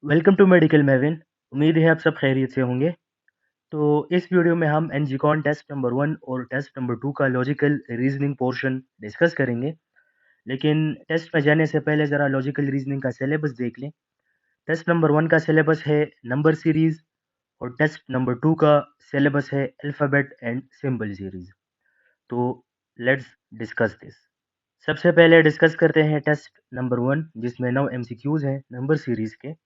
Welcome to medical Maven. उम्मीद है आप सब खैरियत से होंगे। तो इस वीडियो में हम एनजीकॉन टेस्ट नंबर 1 और टेस्ट नंबर 2 का लॉजिकल रीजनिंग पोर्शन डिस्कस करेंगे। लेकिन टेस्ट में जाने से पहले ज़रा लॉजिकल रीजनिंग का सिलेबस देख लें। टेस्ट नंबर 1 का सिलेबस है नंबर सीरीज़ और टेस्ट नंबर 2 का सिलेबस है अल्फ़ाबेट एंड सिंबल सीरीज़। तो लेट्स डिस्कस दिस। सबसे पहले डिस्कस करते हैं टेस्ट नंबर 1 जिसमें 9 एमसीक्यूज़ हैं नंबर सीरीज़ के।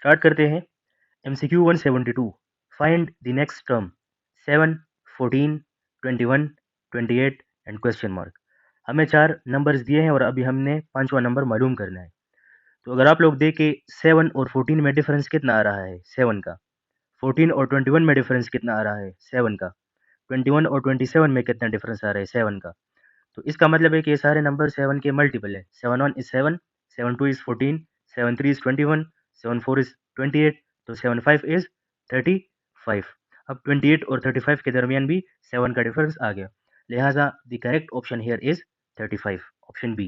स्टार्ट करते हैं। MCQ 172 find the next term 7, 14, 21, 28 and question mark. हमें चार नंबर्स दिए हैं और अभी हमने पांचवा नंबर मालूम करना है। तो अगर आप लोग देखें 7 और 14 में डिफरेंस कितना आ रहा है 7 का। 14 और 21 में डिफरेंस कितना आ रहा है 7 का। 21 और 27 में कितना डिफरेंस आ रहा है 7 का। तो इसका मतलब है कि ये सारे नंबर 7 के मल्टीपल है। 7 1 इज 7, 7 2 इज 14, 7 3 इज 21, 7 4 इज 28, तो 7 5 इज 35। अब 28 और 35 के दरमियान भी 7 का डिफरेंस आ गया, लिहाजा the correct option here is 35, option B.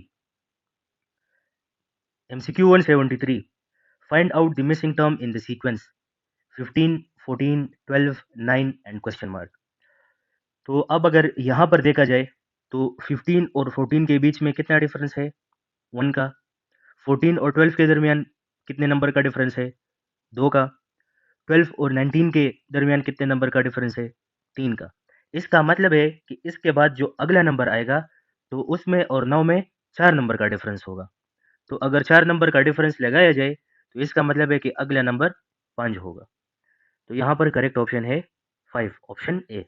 MCQ 173 find out the missing term in the sequence 15, 14, 12, 9 and question mark. तो अब अगर यहाँ पर देखा जाए तो 15 और 14 के बीच में कितना डिफरेंस है 1 का। 14 और 12 के दरमियान कितने नंबर का डिफरेंस है 2 का। 12 और 19 के दरमियान कितने नंबर का डिफरेंस है 3 का। इसका मतलब है कि इसके बाद जो अगला नंबर आएगा तो उसमें और 9 में 4 नंबर का डिफरेंस होगा। तो अगर 4 नंबर का डिफरेंस लगाया जाए तो इसका मतलब है कि अगला नंबर 5 होगा। तो यहाँ पर करेक्ट ऑप्शन है 5, option A.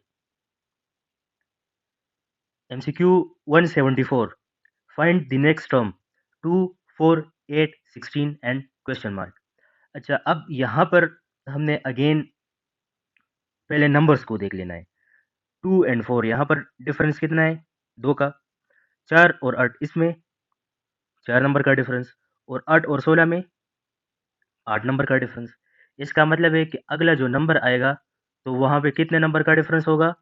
MCQ 174 find the next term 2, 4, 8, 16 and question mark. अच्छा, अब यहाँ पर हमने अगेन पहले नंबर्स को देख लेना है। 2 एंड 4 यहाँ पर डिफरेंस कितना है 2 का। 4 और 8 इसमें 4 नंबर का डिफरेंस, और 8 और 16 में 8 नंबर का डिफरेंस। इसका मतलब है कि अगला जो नंबर आएगा तो वहाँ पे कितने नंबर का डिफरेंस होगा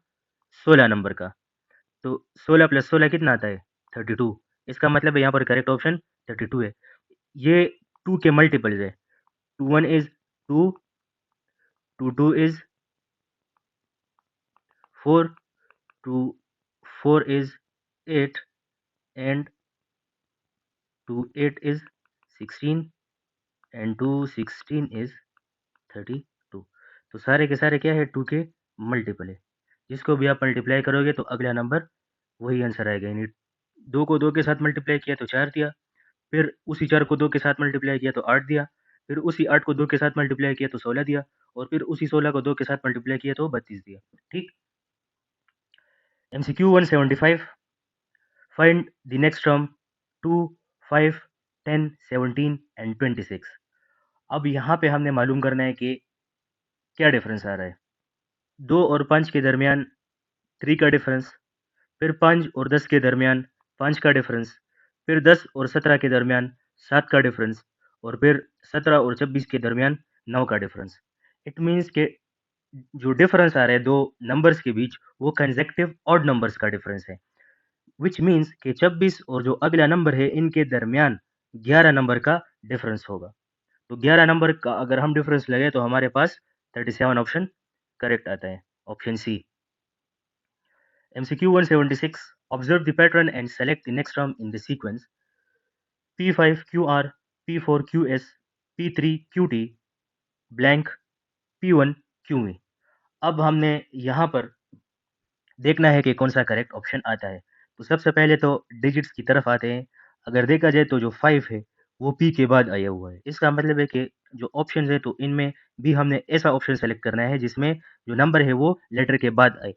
16 नंबर का। तो 16 प्लस 16 कितना आता है 32। इसका मतलब है यहाँ पर करेक्ट ऑप्शन 32 है। ये 2 के मल्टीपल्स है। 2 1 is 2, 2 2 is 4, 2 4 is 8 and 2 8 is 16 and 2 16 is 32। तो सारे के सारे क्या है 2 के मल्टीपल है। जिसको भी आप मल्टीप्लाई करोगे तो अगला नंबर वही आंसर आएगा। यानी 2 को 2 के साथ मल्टीप्लाई किया तो 4 दिया, फिर उसी 4 को 2 के साथ मल्टीप्लाई किया तो 8 दिया, फिर उसी 8 को 2 के साथ मल्टीप्लाई किया तो 16 दिया, और फिर उसी 16 को 2 के साथ मल्टीप्लाई किया तो 32 दिया। ठीक। MCQ 175 find the next term 2, 5, 10, 17 and 26। अब यहाँ पे हमने मालूम करना है कि क्या डिफरेंस आ रहा है। 2 और 5 के दरमियान 3 का डिफरेंस, फिर 5 और 10 के दरमियान 5 का डिफरेंस, फिर 10 और 17 के दरमियान 7 का डिफरेंस, और फिर 17 और 26 के दरमियान 9 का डिफरेंस। इट मीन्स के जो डिफरेंस आ रहा है दो नंबर्स के बीच वो कंसेक्टिव ऑड नंबर्स का डिफरेंस है। विच मीन्स कि 26 और जो अगला नंबर है इनके दरमियान 11 नंबर का डिफरेंस होगा। तो 11 नंबर का अगर हम डिफरेंस लगे तो हमारे पास 37 ऑप्शन करेक्ट आता है, option C. MCQ 176 observe the pattern and select the next term in the sequence P5 QR, P4 QS, P3 QT, blank P1 QE। अब हमने यहाँ पर देखना है कि कौन सा करेक्ट ऑप्शन आता है। तो सबसे पहले तो डिजिट्स की तरफ आते हैं। अगर देखा जाए तो जो 5 है वो पी के बाद आया हुआ है। इसका मतलब है कि जो ऑप्शन है तो इनमें भी हमने ऐसा ऑप्शन सेलेक्ट करना है जिसमें जो नंबर है वो लेटर के बाद आए।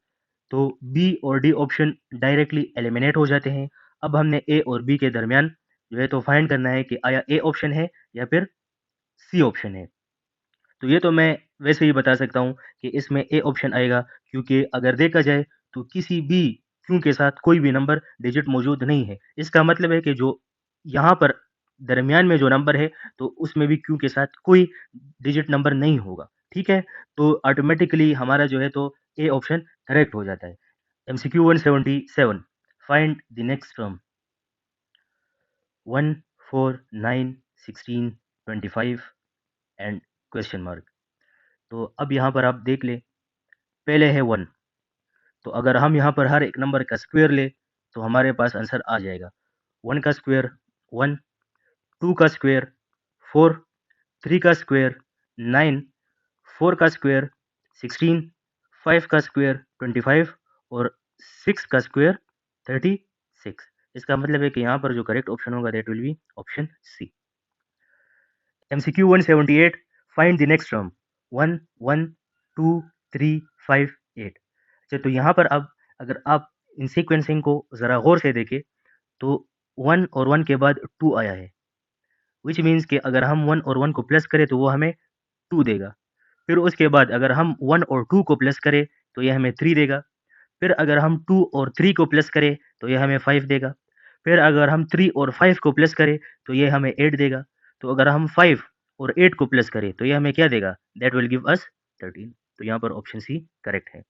तो बी और डी ऑप्शन डायरेक्टली एलिमिनेट हो जाते हैं। अब हमने ए और बी के दरमियान जो है तो फाइंड करना है कि आया ए ऑप्शन है या फिर सी ऑप्शन है। तो ये तो मैं वैसे ही बता सकता हूँ कि इसमें ए ऑप्शन आएगा, क्योंकि अगर देखा जाए तो किसी भी क्यू के साथ कोई भी नंबर डिजिट मौजूद नहीं है। इसका मतलब है कि जो यहाँ पर दरमियान में जो नंबर है तो उसमें भी क्यू के साथ कोई डिजिट नंबर नहीं होगा। ठीक है, तो ऑटोमेटिकली हमारा जो है तो ए ऑप्शन करेक्ट हो जाता है। MCQ 177 find the next term 1, 4, 9, 16, 25 and question mark. तो अब यहाँ पर आप देख ले, पहले है 1, तो अगर हम यहाँ पर हर एक नंबर का स्क्वायर ले तो हमारे पास आंसर आ जाएगा। 1 का स्क्वायर 1, 2 का स्क्वायर 4, 3 का स्क्वायर 9, 4 का स्क्वायर 16, 5 का स्क्वायर 25 और 6 का स्क्वायर 36। इसका मतलब है कि यहाँ पर जो करेक्ट ऑप्शन होगा that will be option C. MCQ 178, find the next term 1, 1, 2, 3, 5, 8। अच्छा, तो यहाँ पर अब अगर आप इन सीक्वेंसिंग को ज़रा गौर से देखें तो 1 और 1 के बाद 2 आया है, विच मीन्स कि अगर हम 1 और 1 को प्लस करें तो वो हमें 2 देगा। फिर उसके बाद अगर हम 1 और 2 को प्लस करें तो ये हमें 3 देगा। फिर अगर हम 2 और 3 को प्लस करें तो ये हमें 5 देगा। फिर अगर हम 3 और 5 को प्लस करें तो ये हमें 8 देगा। तो अगर हम 5 और 8 को प्लस करें तो ये हमें क्या देगा? That will give us 13। तो यहाँ पर ऑप्शन सी करेक्ट है।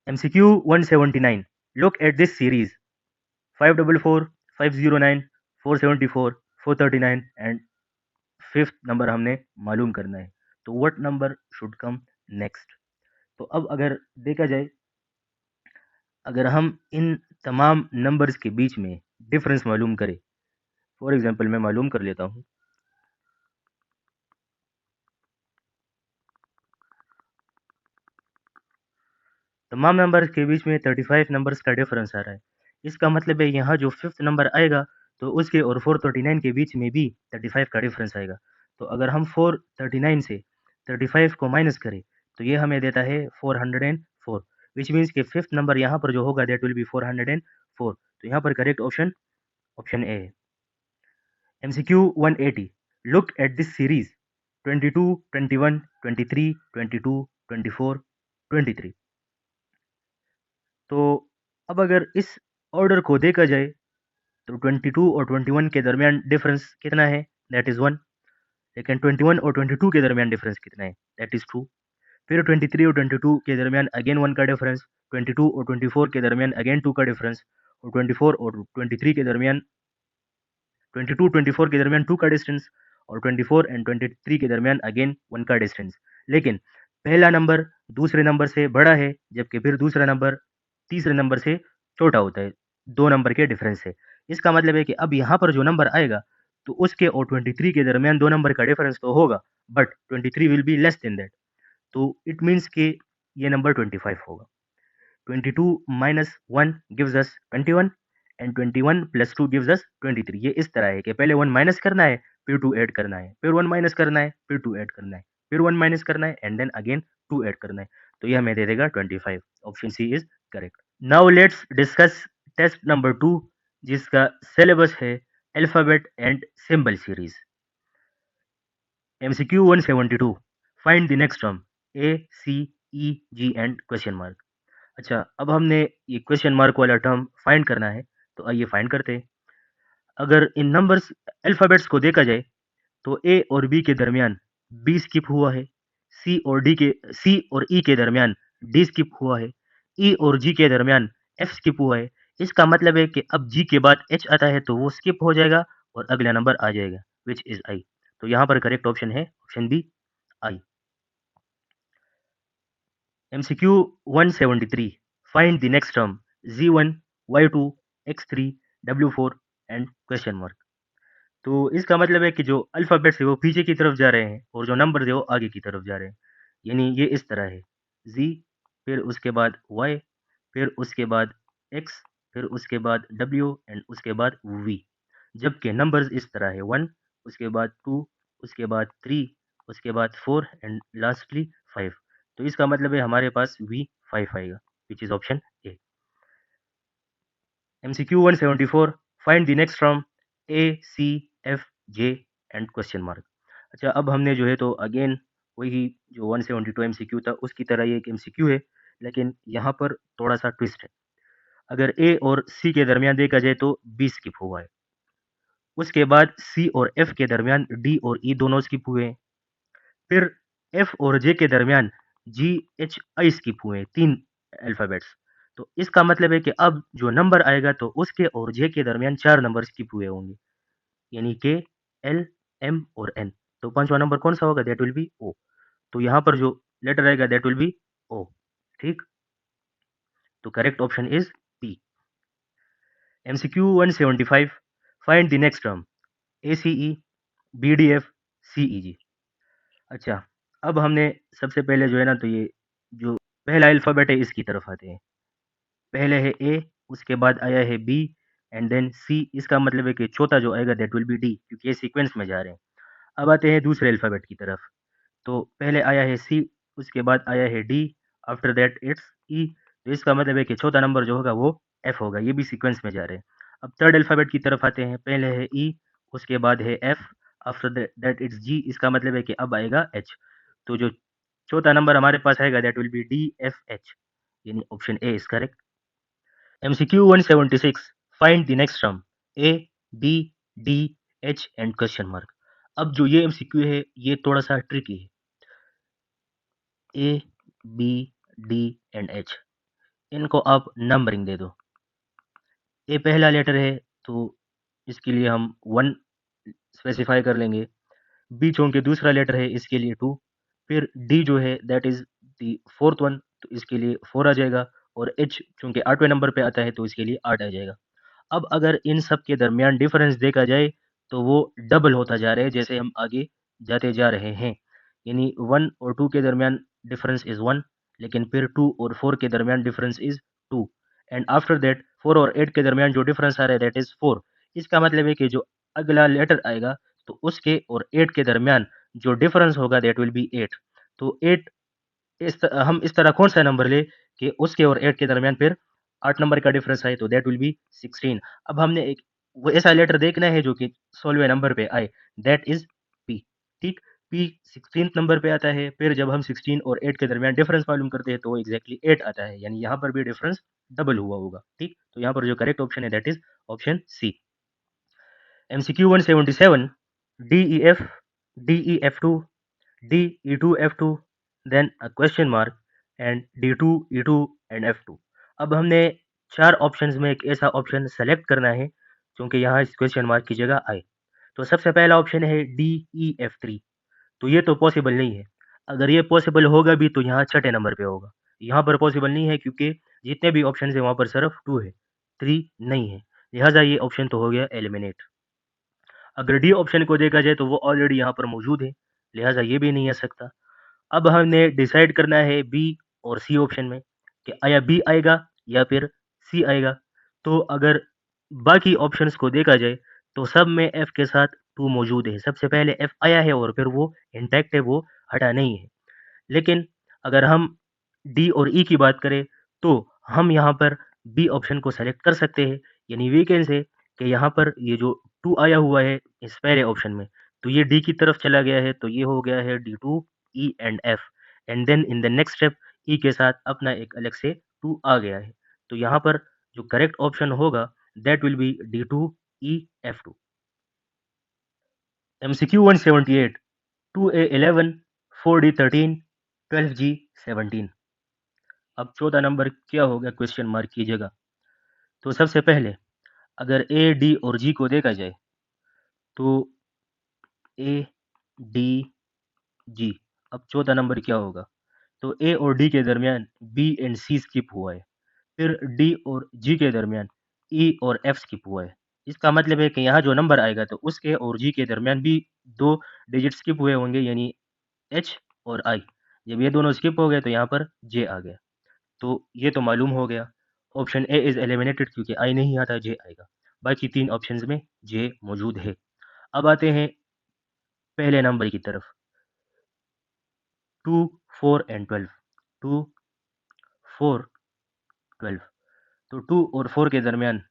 MCQ 179, look at this series 544, 509, 474, 439 and fifth number हमने मालूम करना है। तो what number should come next? तो अब अगर देखा जाए, अगर हम इन तमाम नंबर्स के बीच में डिफरेंस मालूम करें, फॉर एग्जांपल मैं मालूम कर लेता हूँ। तमाम नंबर्स के बीच में 35 नंबर्स का डिफरेंस आ रहा है। इसका मतलब है यहाँ जो फिफ्थ नंबर आएगा तो उसके और 439 के बीच में भी 35 का डिफरेंस आएगा। तो अगर हम 439 से 35 को माइनस करें तो ये हमें देता है 404, विच मीन्स कि फिफ्थ नंबर यहाँ पर जो होगा दैट विल बी 404। तो यहाँ पर करेक्ट ऑप्शन ऑप्शन ए है। MCQ 180, look at this series 22, 21, 23, 22, 24, 23। तो अब अगर इस ऑर्डर को देखा जाए तो 22 और 21 के दरमियान डिफरेंस कितना है? That is 1। लेकिन 21 और 22 के दरमियान डिफरेंस कितना है? That is 2। फिर 23 और 22 के दरमियान अगेन 1 का डिफरेंस, 22 और 24 के दरमियान अगेन 2 का डिफरेंस और 24 और 23 के दरमियान 22-24 के दरमियान 2 का डिस्टेंस और 24 एंड 23 के दरमियान अगेन 1 का डिस्टेंस। लेकिन पहला नंबर दूसरे नंबर से बड़ा है, जबकि फिर दूसरा नंबर तीसरे नंबर से छोटा होता है, 2 नंबर के डिफरेंस से। इसका मतलब है कि अब यहाँ पर जो नंबर आएगा तो उसके और 23 के दरमियान 2 नंबर का डिफरेंस तो होगा, but 23 will be less than that. तो इट मीन्स कि ये नंबर 25 होगा। 22 minus 1 gives us 21 and 21 plus 2 gives us 23। ये इस तरह है कि पहले 1 माइनस करना है, फिर 2 ऐड करना है, फिर 1 माइनस करना है, फिर 2 ऐड करना है, फिर 1 माइनस करना है एंड देन अगेन 2 ऐड करना है। तो ये हमें दे देगा 25। Option C is correct. Now let's discuss test number 2, जिसका सिलेबस है alphabet and symbol series. MCQ 172, find the next term A, C, E, G and question mark. अच्छा, अब हमने ये क्वेश्चन मार्क वाला टर्म फाइंड करना है, तो आइए फाइंड करते हैं। अगर इन नंबर्स अल्फ़ाबेट्स को देखा जाए तो ए और बी के दरमियान बी स्किप हुआ है, सी और ई के दरमियान डी स्किप हुआ है, ई और जी के दरमियान एफ स्किप हुआ है। इसका मतलब है कि अब जी के बाद एच आता है तो वो स्किप हो जाएगा और अगला नंबर आ जाएगा, विच इज आई। तो यहाँ पर करेक्ट ऑप्शन है option B, I. MCQ 173, find the next term Z1, Y2, X3, W4 and question mark. तो इसका मतलब है कि जो अल्फ़ाबेट्स है वो पीछे की तरफ जा रहे हैं और जो नंबर है वो आगे की तरफ जा रहे हैं। यानी ये इस तरह है, Z, फिर उसके बाद Y, फिर उसके बाद X, फिर उसके बाद W एंड उसके बाद V। जबकि नंबर्स इस तरह है, 1, उसके बाद 2, उसके बाद 3, उसके बाद 4 एंड लास्टली 5। तो इसका मतलब है हमारे पास V5 आएगा, which is option A. MCQ 174, find the next from A, C, F, J and question mark. अच्छा, अब हमने जो है तो अगेन वही जो 172 MCQ था उसकी तरह ये एक MCQ है, लेकिन यहाँ पर थोड़ा सा ट्विस्ट है। अगर A और C के दरमियान देखा जाए तो B स्किप हुआ है। उसके बाद C और F के दरमियान D और E दोनों स्किप हुए हैं। फिर F और J के दरमियान G, H, I स्किप हुए हैं, 3 अल्फ़ाबेट्स। तो इसका मतलब है कि अब जो नंबर आएगा तो उसके और J के दरमियान 4 नंबर स्किप हुए होंगे। यानी के, एल, एम और एन। तो पांचवा नंबर कौन सा होगा? That will be O. तो यहाँ पर जो लेटर आएगा दैट विल बी ओ। ठीक, तो correct option is B. MCQ 175, find the next term ACE, BDF, CEG। अच्छा, अब हमने सबसे पहले जो है ना, तो ये जो पहला अल्फ़ाबेट है इसकी तरफ आते हैं। पहले है ए, उसके बाद आया है बी एंड देन सी। इसका मतलब है कि चौथा जो आएगा दैट विल बी डी, क्योंकि ये सीक्वेंस में जा रहे हैं। अब आते हैं दूसरे अल्फ़ाबेट की तरफ। तो पहले आया है सी, उसके बाद आया है डी, आफ्टर दैट इट्स ई। तो इसका मतलब है कि चौथा नंबर जो होगा वो एफ होगा। ये भी सीक्वेंस में जा रहे हैं। अब थर्ड अल्फ़ाबेट की तरफ आते हैं। पहले है ई, उसके बाद है एफ, आफ्टर दैट इट्स जी। इसका मतलब है कि अब आएगा एच। तो जो चौथा नंबर हमारे पास आएगा that will be D F H, यानी option A is correct. MCQ 176, find the next term A, B, D, H and question mark. अब जो ये MCQ है ये थोड़ा सा ट्रिकी है। ए, बी, डी एंड एच, इनको आप नंबरिंग दे दो। ए पहला लेटर है तो इसके लिए हम 1 स्पेसिफाई कर लेंगे। बी चूँकि दूसरा लेटर है इसके लिए 2। फिर डी जो है that is the fourth one, तो इसके लिए 4 आ जाएगा। और एच चूँकि 8वें नंबर पे आता है तो इसके लिए 8 आ जाएगा। अब अगर इन सब के दरमियान डिफरेंस देखा जाए तो वो डबल होता जा रहा है जैसे हम आगे जाते जा रहे हैं। यानी 1 और 2 के दरमियान डिफरेंस इज़ 1, लेकिन फिर 2 और 4 के दरमियान difference is 2 and after that 4 और 8 के दरमियान जो डिफरेंस आ रहा है दैट इज़ 4। इसका मतलब है कि जो अगला लेटर आएगा तो उसके और 8 के दरमियान जो डिफरेंस होगा दैट विल बी 8। तो 8 हम इस तरह कौन सा नंबर ले कि उसके और 8 के दरमियान फिर 8 नंबर का डिफरेंस आए, तो दैट विल बी 16। अब हमने एक वो ऐसा लेटर देखना है जो कि 16वें नंबर पे आए, दैट इज पी। ठीक, पी 16th नंबर पे आता है। फिर जब हम 16 और 8 के दरमियान डिफरेंस मालूम करते हैं तो वो एग्जैक्टली 8 आता है, यानी यहाँ पर भी डिफरेंस डबल हुआ होगा। ठीक, तो यहाँ पर जो करेक्ट ऑप्शन है that is option C. MCQ 177, DEF, DEF2, DE2F2, then a question mark and D2 E2 and F2। अब हमने चार ऑप्शंस में एक ऐसा ऑप्शन सेलेक्ट करना है क्योंकि यहाँ इस क्वेश्चन मार्क की जगह आए। तो सबसे पहला ऑप्शन है DEF3। तो ये तो पॉसिबल नहीं है। अगर ये पॉसिबल होगा भी तो यहाँ छठे नंबर पे होगा। यहाँ पर पॉसिबल नहीं है क्योंकि जितने भी ऑप्शन है वहाँ पर सिर्फ 2 है, 3 नहीं है। लिहाजा ये ऑप्शन तो हो गया एलिमिनेट। अगर डी ऑप्शन को देखा जाए तो वो ऑलरेडी यहाँ पर मौजूद है, लिहाजा ये भी नहीं आ सकता। अब हमने डिसाइड करना है बी और सी ऑप्शन में कि आया बी आएगा या फिर सी आएगा। तो अगर बाकी ऑप्शंस को देखा जाए तो सब में एफ के साथ 2 मौजूद है। सबसे पहले एफ आया है और फिर वो इंटैक्ट है, वो हटा नहीं है। लेकिन अगर हम डी और ई की बात करें तो हम यहाँ पर बी ऑप्शन को सेलेक्ट कर सकते हैं। यानी वी कैन से कि यहाँ पर ये जो 2 आया हुआ है इस पहले ऑप्शन में, तो ये डी की तरफ चला गया है, तो ये हो गया है D2 E and F and then in the next step E के साथ अपना एक अलग से 2 आ गया है। तो यहाँ पर जो करेक्ट ऑप्शन होगा that will B D2 E F2। MCQ 178, 2A11, 4D13, 12G17। अब 14 नंबर क्या होगा क्वेश्चन मार्क की जगह? तो सबसे पहले अगर ए, डी और जी को देखा जाए तो ए, डी, जी। अब 14 नंबर क्या होगा? तो ए और डी के दरमियान बी एंड सी स्किप हुआ है। फिर डी और जी के दरमियान ई और एफ स्किप हुआ है। इसका मतलब है कि यहाँ जो नंबर आएगा तो उसके और जी के दरमियान भी 2 डिजिट स्किप हुए होंगे, यानी एच और आई। जब ये दोनों स्किप हो गए तो यहाँ पर जे आ गया। तो ये तो मालूम हो गया। ऑप्शन ए इज़ एलिमिनेटेड क्योंकि आई नहीं आता, जे आएगा। बाकी 3 ऑप्शंस में जे मौजूद है। अब आते हैं पहले नंबर की तरफ। 2, 4 एंड 12। 2, 4, 12। तो 2 और 4 के दरमियान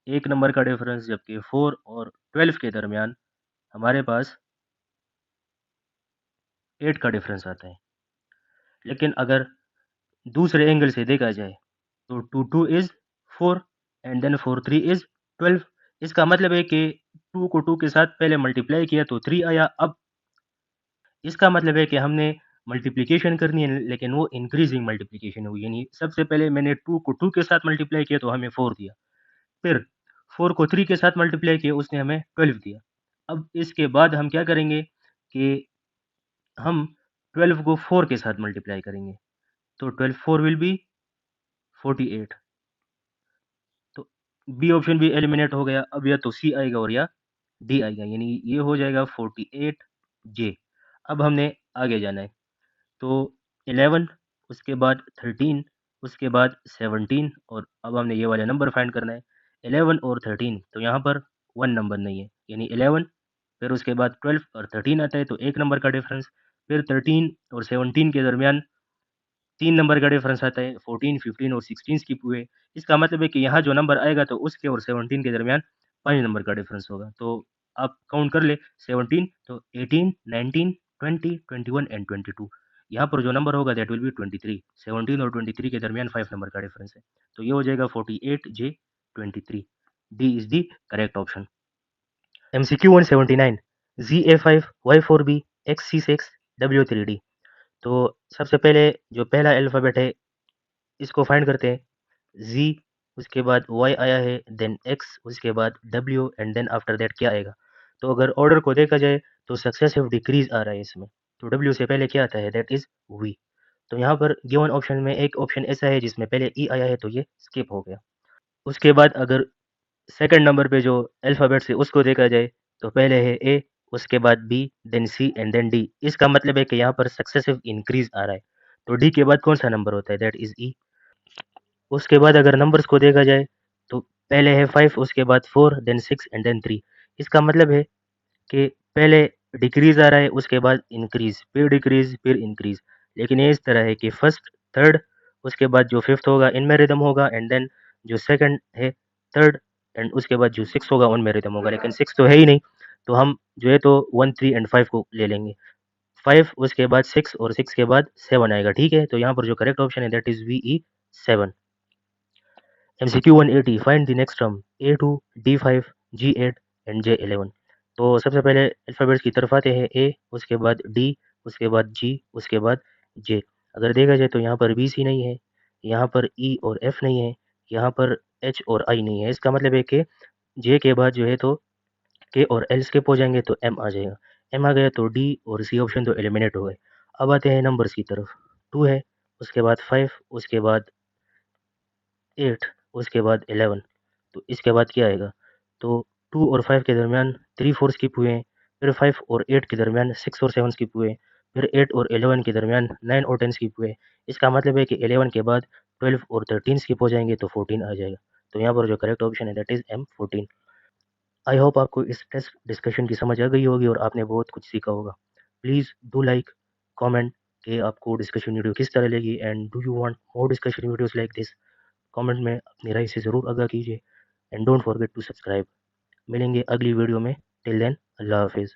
1 नंबर का डिफरेंस, जबकि 4 और 12 के दरमियान हमारे पास 8 का डिफरेंस आता है। लेकिन अगर दूसरे एंगल से देखा जाए तो 2, 2 इज़ 4 एंड देन 4, 3 इज़ 12। इसका मतलब है कि 2 को 2 के साथ पहले मल्टीप्लाई किया तो 3 आया। अब इसका मतलब है कि हमने मल्टीप्लिकेशन करनी है, लेकिन वो इंक्रीजिंग मल्टीप्लिकेशन हुई। यानी सबसे पहले मैंने 2 को 2 के साथ मल्टीप्लाई किया तो हमें 4 दिया। फिर 4 को 3 के साथ मल्टीप्लाई किया, उसने हमें 12 दिया। अब इसके बाद हम क्या करेंगे कि हम 12 को 4 के साथ मल्टीप्लाई करेंगे, तो 12 4 विल बी 48। तो बी ऑप्शन भी एलिमिनेट हो गया। अब या तो सी आएगा और या डी आएगा, यानी ये हो जाएगा 48 जे। अब हमने आगे जाना है, तो 11, उसके बाद 13, उसके बाद 17, और अब हमने ये वाला नंबर फाइंड करना है 11 और 13। तो यहाँ पर 1 नंबर नहीं है, यानी 11, फिर उसके बाद 12 और 13 आता है, तो 1 नंबर का डिफरेंस। फिर 13 और 17 के दरमियान 3 नंबर का डिफरेंस आता है, 14, 15 और 16 स्किप हुए। इसका मतलब है कि यहाँ जो नंबर आएगा तो उसके और 17 के दरमियान 5 नंबर का डिफरेंस होगा। तो आप काउंट कर ले 17, तो 18, 19, 20, 21 एंड 22। यहाँ पर जो नंबर होगा दैट विल बी 23। 17 और 23 के दरमियान 5 नंबर का डिफरेंस है, तो ये हो जाएगा 48 जे 23। D is the correct option. MCQ 179, ZA5 Y4B XC6 W3D। तो सबसे पहले जो पहला अल्फ़ाबेट है इसको फाइंड करते हैं। Z, उसके बाद Y आया है, देन X, उसके बाद W and then after that क्या आएगा। तो अगर ऑर्डर को देखा जाए तो सक्सेसिव डिक्रीज आ रहा है इसमें, तो W से पहले क्या आता है, दैट इज V। तो यहाँ पर गिवन ऑप्शन में एक ऑप्शन ऐसा है जिसमें पहले E आया है, तो ये स्किप हो गया। उसके बाद अगर सेकंड नंबर पे जो अल्फ़ाबेट्स है उसको देखा जाए तो पहले है A, उसके बाद B, then C and then D। इसका मतलब है कि यहाँ पर सक्सेसिव इंक्रीज आ रहा है, तो D के बाद कौन सा नंबर होता है, दैट इज E। उसके बाद अगर नंबर्स को देखा जाए तो पहले है 5, उसके बाद 4, देन 6 एंड देन 3। इसका मतलब है कि पहले डिक्रीज आ रहा है, उसके बाद इंक्रीज, फिर डिक्रीज, फिर इंक्रीज। लेकिन ये इस तरह है कि फर्स्ट, थर्ड, उसके बाद जो फिफ्थ होगा इनमें रिदम होगा, एंड देन जो सेकंड है, थर्ड, एंड उसके बाद जो सिक्स होगा उनमें रिदम होगा। लेकिन सिक्स तो है ही नहीं, तो हम जो है तो 1, 3 एंड 5 को ले लेंगे। 5, उसके बाद 6 और 6 के बाद 7 आएगा। ठीक है, तो यहाँ पर जो करेक्ट ऑप्शन है that is VE 7। MCQ 180, find the next term A2, D5, G8 and J11। तो सबसे पहले अल्फ़ाबेट्स की तरफ आते हैं। A, उसके बाद D, उसके बाद G, उसके बाद J। अगर देखा जाए तो यहाँ पर BC नहीं है, यहाँ पर E और F नहीं है, यहाँ पर H और I नहीं है। इसका मतलब है कि J के बाद जो है तो K और L स्किप हो जाएंगे, तो M आ जाएगा। M आ गया तो D और C ऑप्शन तो एलिमिनेट हो गए। अब आते हैं नंबर्स की तरफ। 2 है, उसके बाद 5, उसके बाद 8, उसके बाद 11। तो इसके बाद क्या आएगा, तो 2 और 5 के दरमियान 3, 4 स्किप हुए हैं, फिर 5 और 8 के दरमियान 6 और 7 स्किप हुए, फिर 8 और 11 के दरमियान 9 और 10 स्किप हुए। इसका मतलब है कि 11 के बाद 12 और 13 स्किप हो जाएंगे, तो 14 आ जाएगा। तो यहाँ पर जो करेक्ट ऑप्शन है that is M14। I hope आपको इस टेस्ट डिस्कशन की समझ आ गई होगी और आपने बहुत कुछ सीखा होगा। प्लीज़ डू लाइक, कमेंट कि आपको डिस्कशन वीडियो किस तरह लगी, and do you want more discussion videos like this. Comment में अपनी राय से ज़रूर आगाह कीजिए, and don't forget to subscribe. मिलेंगे अगली वीडियो में। टिल देन, अल्लाह हाफिज़।